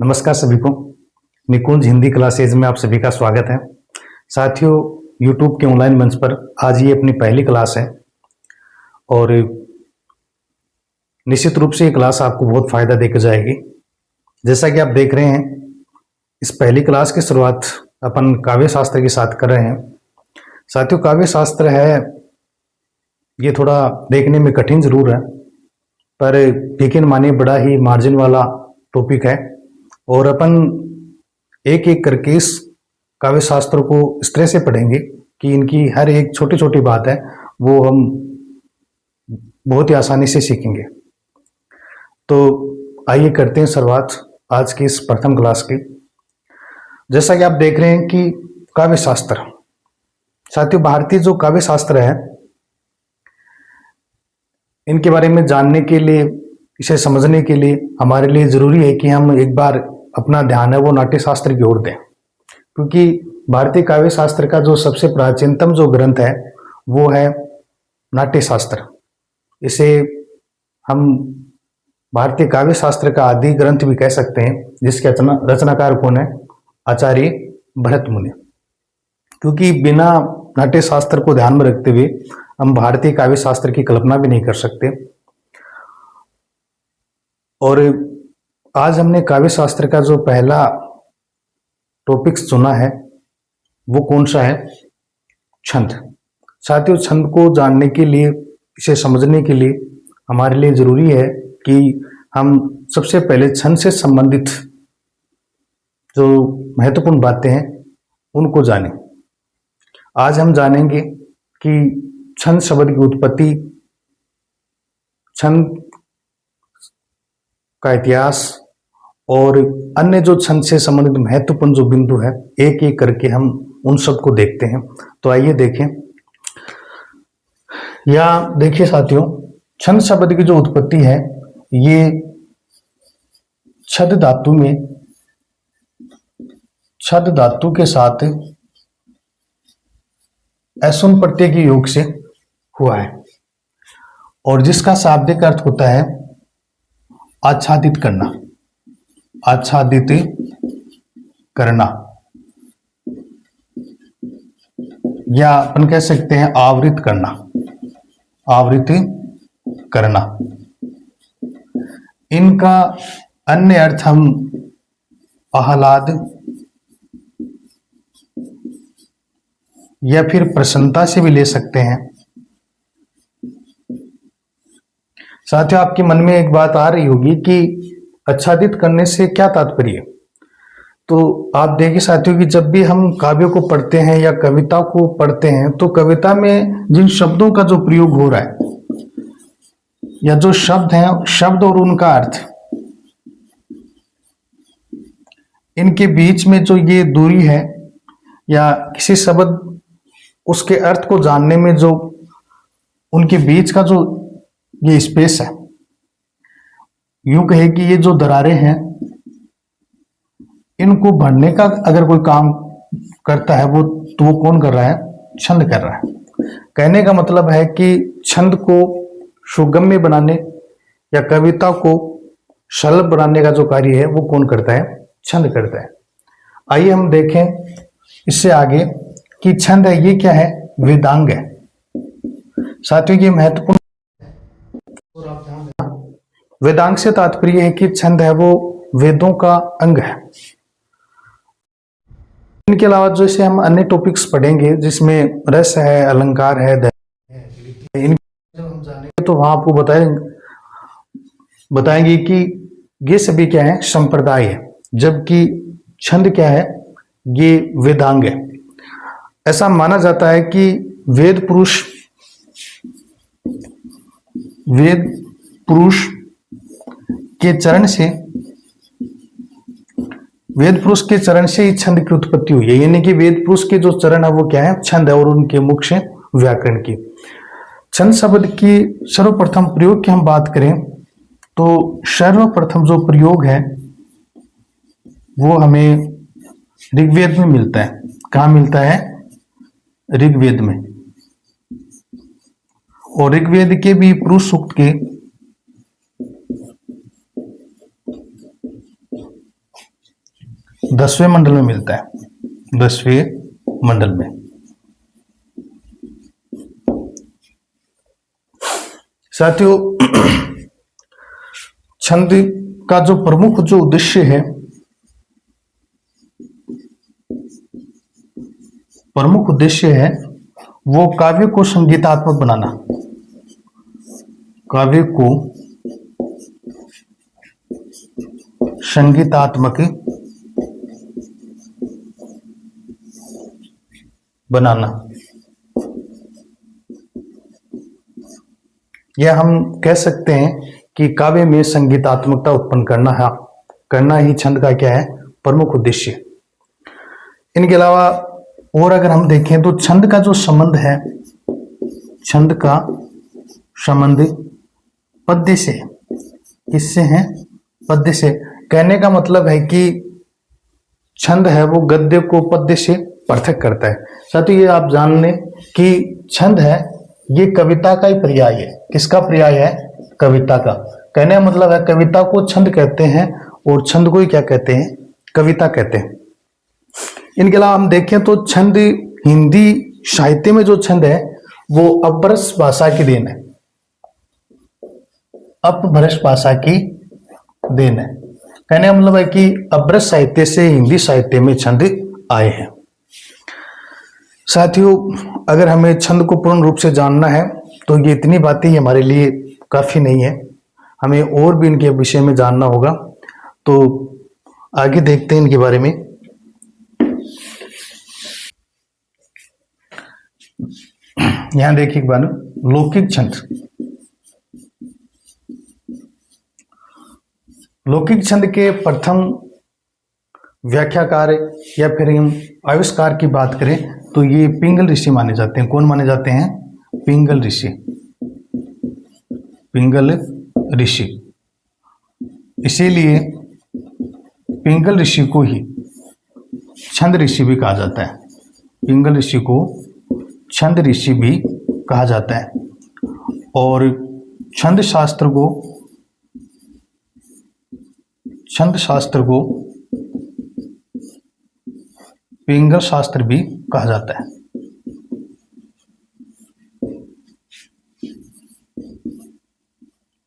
नमस्कार सभी को। निकुंज हिंदी क्लासेज में आप सभी का स्वागत है। साथियों, यूट्यूब के ऑनलाइन मंच पर आज ये अपनी पहली क्लास है और निश्चित रूप से ये क्लास आपको बहुत फायदा देकर जाएगी। जैसा कि आप देख रहे हैं, इस पहली क्लास की शुरुआत अपन काव्य शास्त्र के साथ कर रहे हैं। साथियों, काव्य शास्त्र है ये थोड़ा देखने में कठिन जरूर है, पर यकीन मानिए बड़ा ही मार्जिन वाला टॉपिक है और अपन एक एक करके इस काव्य शास्त्र को इस तरह से पढ़ेंगे कि इनकी हर एक छोटी छोटी बात है वो हम बहुत ही आसानी से सीखेंगे। तो आइए करते हैं शुरुआत आज की इस प्रथम क्लास की। जैसा कि आप देख रहे हैं कि काव्य शास्त्र, साथियों भारतीय जो काव्य शास्त्र है इनके बारे में जानने के लिए, इसे समझने के लिए हमारे लिए जरूरी है कि हम एक बार अपना ध्यान है वो नाट्य शास्त्र की ओर दें, क्योंकि भारतीय काव्य शास्त्र का जो सबसे प्राचीनतम जो ग्रंथ है वो है नाट्य शास्त्र। इसे हम भारतीय काव्य शास्त्र का आदि ग्रंथ भी कह सकते हैं, जिसके रचनाकार कौन है? आचार्य भरत मुनि। क्योंकि बिना नाट्य शास्त्र को ध्यान में रखते हुए हम भारतीय काव्य शास्त्र की कल्पना भी नहीं कर सकते। और आज हमने काव्य शास्त्र का जो पहला टॉपिक चुना है वो कौन सा है? छंद। साथियों, छंद को जानने के लिए, इसे समझने के लिए हमारे लिए जरूरी है कि हम सबसे पहले छंद से संबंधित जो महत्वपूर्ण बातें हैं उनको जानें। आज हम जानेंगे कि छंद शब्द की उत्पत्ति, छंद का इतिहास और अन्य जो छंद से संबंधित महत्वपूर्ण जो बिंदु है, एक एक करके हम उन सब को देखते हैं। तो आइए देखें। या देखिए साथियों, छंद शब्द की जो उत्पत्ति है ये छद धातु में, छद धातु के साथ ऐसुन प्रत्यय के योग से हुआ है और जिसका शाब्दिक अर्थ होता है आच्छादित करना, आच्छादित करना, या अपन कह सकते हैं आवृत करना, आवृत करना। इनका अन्य अर्थ हम आह्लाद या फिर प्रसन्नता से भी ले सकते हैं। साथियों, आपके मन में एक बात आ रही होगी कि आच्छादित करने से क्या तात्पर्य? तो आप देखिए साथियों कि जब भी हम काव्य को पढ़ते हैं या कविता को पढ़ते हैं तो कविता में जिन शब्दों का जो प्रयोग हो रहा है या जो शब्द हैं, शब्द और उनका अर्थ, इनके बीच में जो ये दूरी है या किसी शब्द उसके अर्थ को जानने में जो उनके बीच का जो ये स्पेस है, यूं कहे कि ये जो दरारें हैं, इनको भरने का अगर कोई काम करता है वो, तो वो कौन कर रहा है? छंद कर रहा है। कहने का मतलब है कि छंद को सुगम्य बनाने या कविता को सरल बनाने का जो कार्य है वो कौन करता है? छंद करता है। आइए हम देखें इससे आगे कि छंद है ये क्या है? वेदांग है। साथियों, ये महत्वपूर्ण, वेदांग से तात्पर्य है कि छंद है वो वेदों का अंग है। इनके अलावा जैसे हम अन्य टॉपिक्स पढ़ेंगे जिसमें रस है, अलंकार है, इनके हम जानेंगे तो वहां आपको बताएंगे कि ये सभी क्या है? संप्रदाय है, जबकि छंद क्या है? ये वेदांग है। ऐसा माना जाता है कि वेद पुरुष के चरण से, वेद पुरुष के चरण से ही छंद की उत्पत्ति हुई है। यानी कि वेद पुरुष के जो चरण है वो क्या है? छंद है, और उनके मुख से व्याकरण की। छंद शब्द की सर्वप्रथम प्रयोग की हम बात करें तो सर्वप्रथम जो प्रयोग है वो हमें ऋग्वेद में मिलता है। कहाँ मिलता है? ऋग्वेद में। और ऋग्वेद के भी पुरुष सूक्त के 10वें मंडल में मिलता है, 10वें मंडल में। साथियों, छंद का जो प्रमुख जो उद्देश्य है, प्रमुख उद्देश्य है वो काव्य को संगीतात्मक बनाना, काव्य को संगीतात्मक बनाना, या हम कह सकते हैं कि काव्य में संगीतात्मकता उत्पन्न करना ही छंद का क्या है, प्रमुख उद्देश्य। इनके अलावा और अगर हम देखें तो छंद का जो संबंध है, छंद का संबंध पद्य से, किससे है, पद्य से। कहने का मतलब है कि छंद है वो गद्य को पद्य से पृथक करता है। साथियों, ये आप जान लें कि छंद है ये कविता का ही पर्याय है। किसका पर्याय है, कविता का। कहने का मतलब है कविता को छंद कहते हैं और छंद को ही क्या कहते हैं, कविता कहते हैं। इनके अलावा हम देखें तो छंद, हिंदी साहित्य में जो छंद है वो अपभ्रंश भाषा की देन है, अपभ्रंश भाषा की देन है। कहने का मतलब है कि अपभ्रंश साहित्य से हिंदी साहित्य में छंद आए हैं। साथियों, अगर हमें छंद को पूर्ण रूप से जानना है तो ये इतनी बातें ही हमारे लिए काफी नहीं है, हमें और भी इनके विषय में जानना होगा। तो आगे देखते हैं इनके बारे में। यहां देखिए एक बार, लौकिक छंद। लौकिक छंद के प्रथम व्याख्याकार या फिर हम आविष्कार की बात करें तो ये पिंगल ऋषि माने जाते हैं। कौन माने जाते हैं, पिंगल ऋषि, पिंगल ऋषि। इसीलिए पिंगल ऋषि को ही छंद ऋषि भी कहा जाता है, पिंगल ऋषि को छंद ऋषि भी कहा जाता है। और छंद शास्त्र को पिंगल शास्त्र भी कहा जाता है।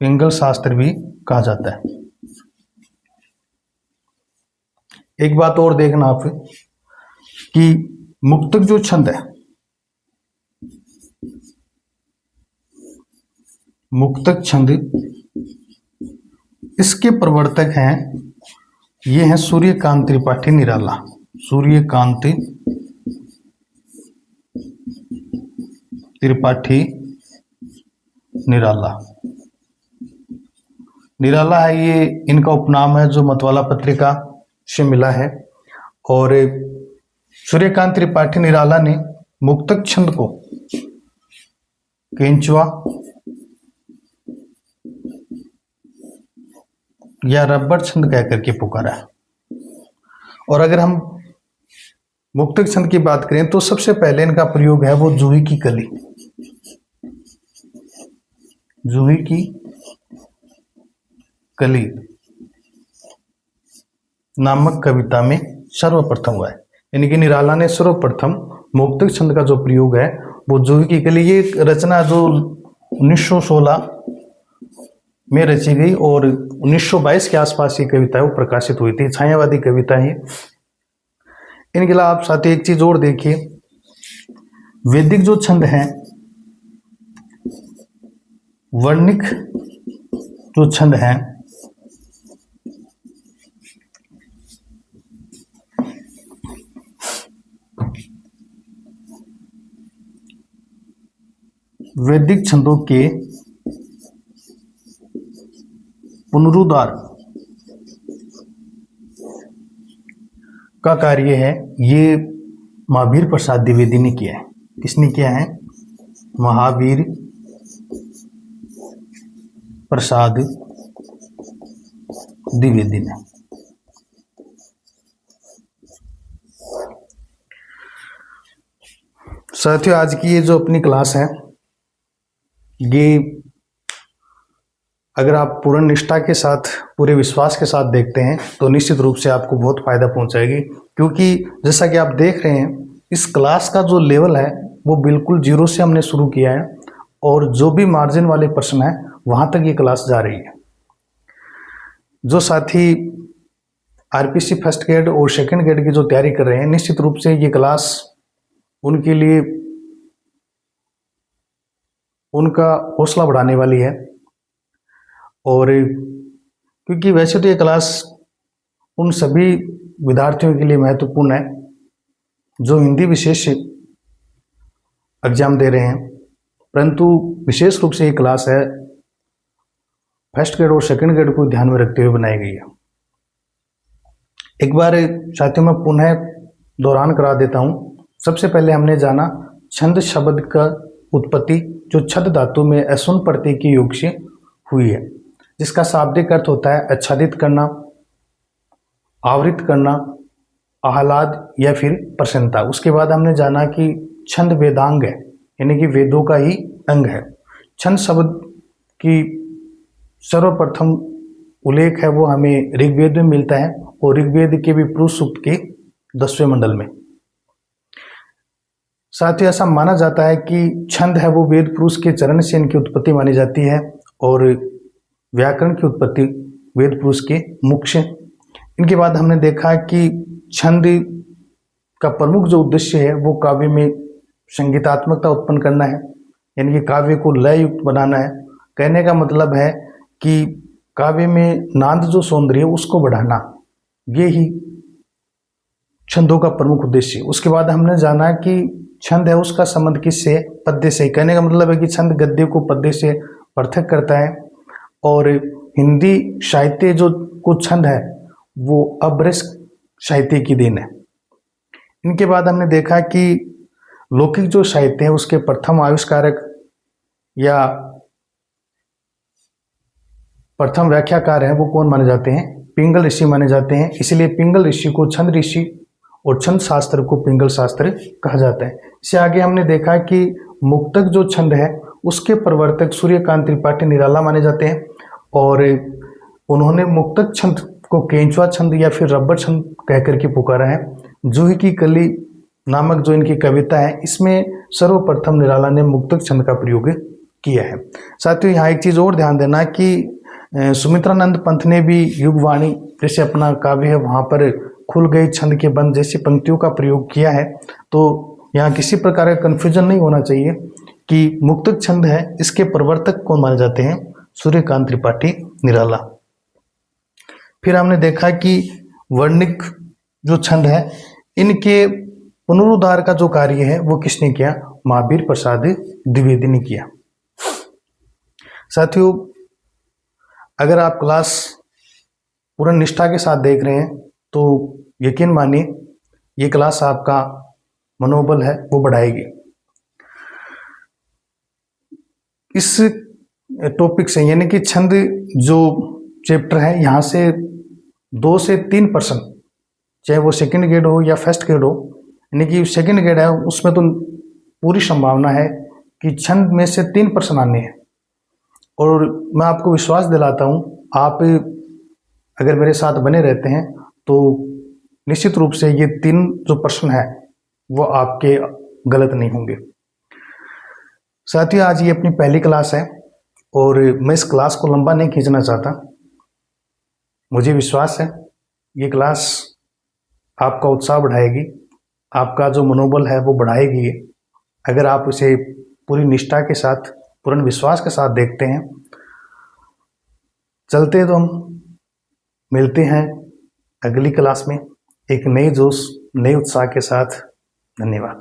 पिंगल शास्त्र भी कहा जाता है। एक बात और देखना आप कि मुक्तक जो छंद है, मुक्तक छंद, इसके प्रवर्तक हैं, ये हैं सूर्यकांत त्रिपाठी निराला, सूर्यकांत त्रिपाठी निराला। निराला है ये इनका उपनाम है जो मतवाला पत्रिका से मिला है। और सूर्यकांत त्रिपाठी निराला ने मुक्तक छंद को केंचुआ या रबर छंद कह करके पुकारा है। और अगर हम मुक्तक छंद की बात करें तो सबसे पहले इनका प्रयोग है वो जूही की कली, जूही की कली नामक कविता में सर्वप्रथम हुआ है। यानी कि निराला ने सर्वप्रथम मुक्तक छंद का जो प्रयोग है वो जूही की कली, ये एक रचना जो 1916 में रची गई और 1922 के आसपास ये कविता है वो प्रकाशित हुई थी। छायावादी कविता है। इनके अलावा आप साथ ही एक चीज और देखिए, वैदिक जो छंद है, वर्णिक जो छंद है, वैदिक छंदों के पुनरुद्धार का कार्य है ये महावीर प्रसाद द्विवेदी ने किया है। किसने किया है, महावीर प्रसाद द्विवेदी ने। साथियों, आज की ये जो अपनी क्लास है ये अगर आप पूर्ण निष्ठा के साथ, पूरे विश्वास के साथ देखते हैं तो निश्चित रूप से आपको बहुत फ़ायदा पहुंचाएगी। क्योंकि जैसा कि आप देख रहे हैं, इस क्लास का जो लेवल है वो बिल्कुल जीरो से हमने शुरू किया है और जो भी मार्जिन वाले प्रश्न हैं वहाँ तक ये क्लास जा रही है। जो साथी आरपीसी फर्स्ट ग्रेड और सेकंड ग्रेड की जो तैयारी कर रहे हैं, निश्चित रूप से ये क्लास उनके लिए उनका हौसला बढ़ाने वाली है। और क्योंकि वैसे तो ये क्लास उन सभी विद्यार्थियों के लिए महत्वपूर्ण है जो हिंदी विशेष एग्जाम दे रहे हैं, परंतु विशेष रूप से ये क्लास है फर्स्ट ग्रेड और सेकंड ग्रेड को ध्यान में रखते हुए बनाई गई है। एक बार साथियों में पुनः दोहरान करा देता हूँ। सबसे पहले हमने जाना छंद शब्द का उत्पत्ति, जो छद धातु में असुन प्रत्यय के योग से हुई है, जिसका शाब्दिक अर्थ होता है आच्छादित करना, आवृत करना, आह्लाद या फिर प्रसन्नता। उसके बाद हमने जाना कि छंद वेदांग है, यानी कि वेदों का ही अंग है। छंद शब्द की सर्वप्रथम उल्लेख है वो हमें ऋग्वेद में मिलता है और ऋग्वेद के भी पुरुष सूक्त के 10वें मंडल में। साथ ही ऐसा माना जाता है कि छंद है वो वेद पुरुष के चरण से इनकी उत्पत्ति मानी जाती है और व्याकरण की उत्पत्ति वेद पुरुष के मुख से। इनके बाद हमने देखा कि छंद का प्रमुख जो उद्देश्य है वो काव्य में संगीतात्मकता उत्पन्न करना है, यानी कि काव्य को लय युक्त बनाना है। कहने का मतलब है कि काव्य में नाद जो सौंदर्य है उसको बढ़ाना, ये ही छंदों का प्रमुख उद्देश्य। उसके बाद हमने जाना कि छंद है उसका संबंध किससे, पद्य से। कहने का मतलब है कि छंद गद्य को पद्य से पृथक करता है और हिंदी साहित्य जो कुछ छंद है वो अभ्रस साहित्य की देन है। इनके बाद हमने देखा कि लौकिक जो साहित्य है उसके प्रथम आविष्कारक या प्रथम व्याख्याकार है वो कौन माने जाते हैं, पिंगल ऋषि माने जाते हैं। इसलिए पिंगल ऋषि को छंद ऋषि और छंद शास्त्र को पिंगल शास्त्र कहा जाता है। इससे आगे हमने देखा कि मुक्तक जो छंद है उसके प्रवर्तक सूर्यकांत त्रिपाठी निराला माने जाते हैं और उन्होंने मुक्तक छंद को केंचुआ छंद या फिर रबर छंद कहकर के पुकारा है। जूही की कली नामक जो इनकी कविता है इसमें सर्वप्रथम निराला ने मुक्तक छंद का प्रयोग किया है। साथियों यहाँ एक चीज़ और ध्यान देना कि सुमित्रानंद पंत ने भी युगवाणी जैसे अपना काव्य है वहाँ पर खुल गई छंद के बंद जैसी पंक्तियों का प्रयोग किया है। तो यहाँ किसी प्रकार का कन्फ्यूजन नहीं होना चाहिए कि मुक्तक छंद है इसके प्रवर्तक कौन माने जाते हैं, सूर्यकांत त्रिपाठी निराला। फिर हमने देखा कि वर्णिक जो छंद है इनके पुनरुद्धार का जो कार्य है वो किसने किया, महावीर प्रसाद द्विवेदी ने किया। साथियों अगर आप क्लास पूर्ण निष्ठा के साथ देख रहे हैं तो यकीन मानिए ये क्लास आपका मनोबल है वो बढ़ाएगी। इस टॉपिक से यानी कि छंद जो चैप्टर है यहाँ से 2 से 3%, चाहे वो सेकंड ग्रेड हो या फर्स्ट ग्रेड हो, यानी कि सेकंड ग्रेड है उसमें तो पूरी संभावना है कि छंद में से 3% आने हैं। और मैं आपको विश्वास दिलाता हूँ आप अगर मेरे साथ बने रहते हैं तो निश्चित रूप से ये 3 जो प्रश्न है वो आपके गलत नहीं होंगे। साथियों आज ये अपनी पहली क्लास है और मैं इस क्लास को लंबा नहीं खींचना चाहता। मुझे विश्वास है ये क्लास आपका उत्साह बढ़ाएगी, आपका जो मनोबल है वो बढ़ाएगी अगर आप इसे पूरी निष्ठा के साथ, पूर्ण विश्वास के साथ देखते हैं। चलते तो हम मिलते हैं अगली क्लास में एक नए जोश, नए उत्साह के साथ। धन्यवाद।